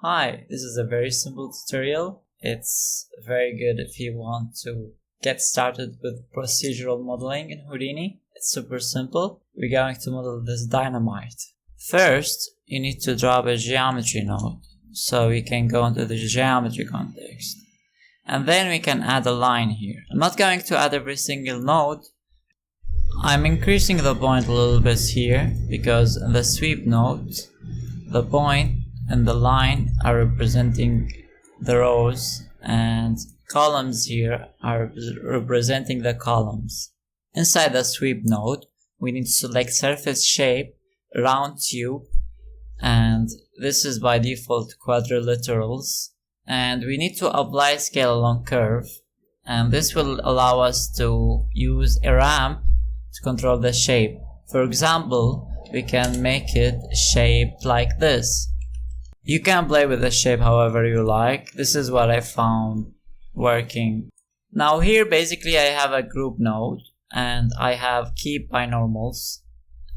Hi, this is a very simple tutorial. It's very good if you want to get started with procedural modeling in Houdini. It's super simple. We're going to model this dynamite. First, you need to drop a geometry node so we can go into the geometry context. And then we can add a line here. I'm not going to add every single node. I'm increasing the point a little bit here because in the sweep node, the point and the line are representing the rows and columns here are representing the columns. Inside the sweep node, we need to select surface shape, round tube, and this is by default quadrilaterals. And we need to apply scale along curve, and this will allow us to use a ramp to control the shape. For example, we can make it shaped like this. You can play with the shape however you like. This is what I found working. Now here basically I have a group node and I have keep binormals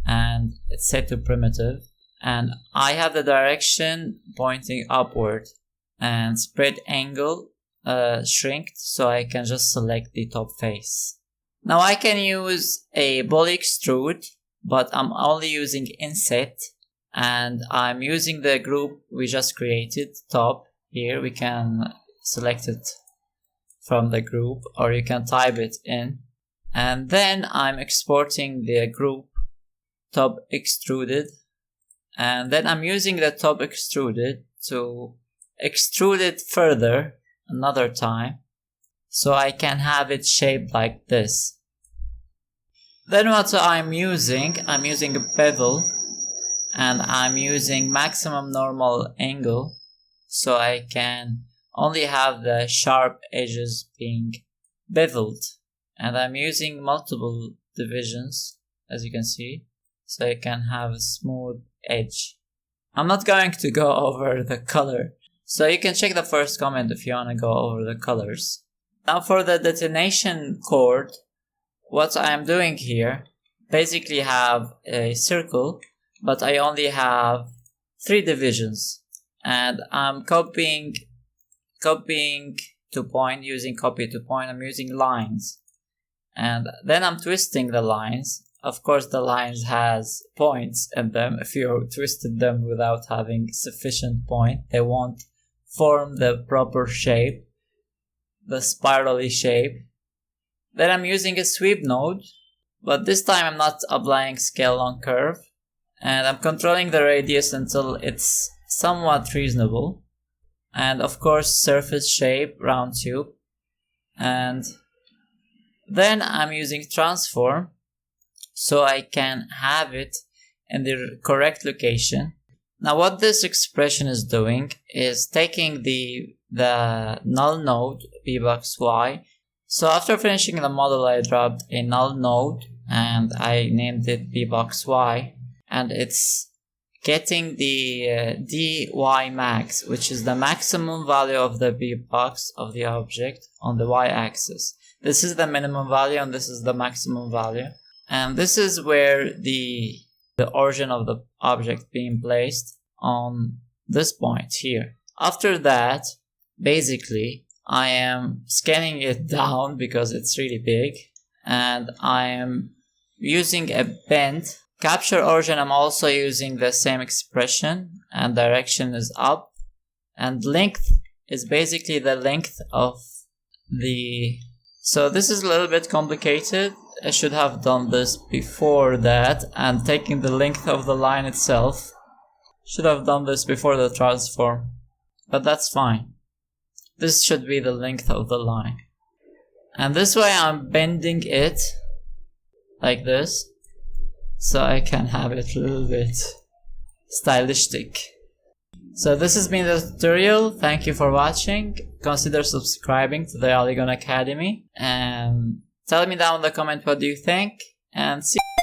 and it's set to primitive, and I have the direction pointing upward and spread angle shrinked, so I can just select the top face. Now I can use a bully extrude, but I'm only using inset, and I'm using the group we just created top. Here we can select it from the group, or you can type it in, and then I'm exporting the group top extruded, and then I'm using the top extruded to extrude it further another time so I can have it shaped like this. Then what I'm using a bevel, and I'm using maximum normal angle so I can only have the sharp edges being beveled, and I'm using multiple divisions as you can see so I can have a smooth edge. I'm not going to go over the color, so you can check the first comment if you want to go over the colors. Now for the detonation chord, what I am doing here, basically have a circle, but I only have 3 divisions, and I'm copying to point, using copy to point. I'm using lines, and then I'm twisting the lines. Of course the lines has points in them. If you twisted them without having sufficient point, they won't form the proper shape, the spirally shape. Then I'm using a sweep node, but this time I'm not applying scale on curve, and I'm controlling the radius until it's somewhat reasonable, and of course surface shape, round tube, and then I'm using transform so I can have it in the correct location. Now what this expression is doing is taking the null node bboxy. So after finishing the model, I dropped a null node and I named it bboxy, and it's getting the dy max, which is the maximum value of the bbox of the object on the y-axis. This is the minimum value and this is the maximum value, and this is where the origin of the object being placed on this point here. After that, basically I am scanning it down because it's really big, and I am using a bend. Capture origin, I'm also using the same expression, and direction is up, and length is basically the length of the... So this is a little bit complicated. I should have done this before that, and taking the length of the line itself. Should have done this before the transform, but that's fine. This should be the length of the line, and this way I'm bending it like this so I can have it a little bit stylistic. So this has been the tutorial. Thank you for watching. Consider subscribing to the Polygon Academy and tell me down in the comment what do you think, and see you.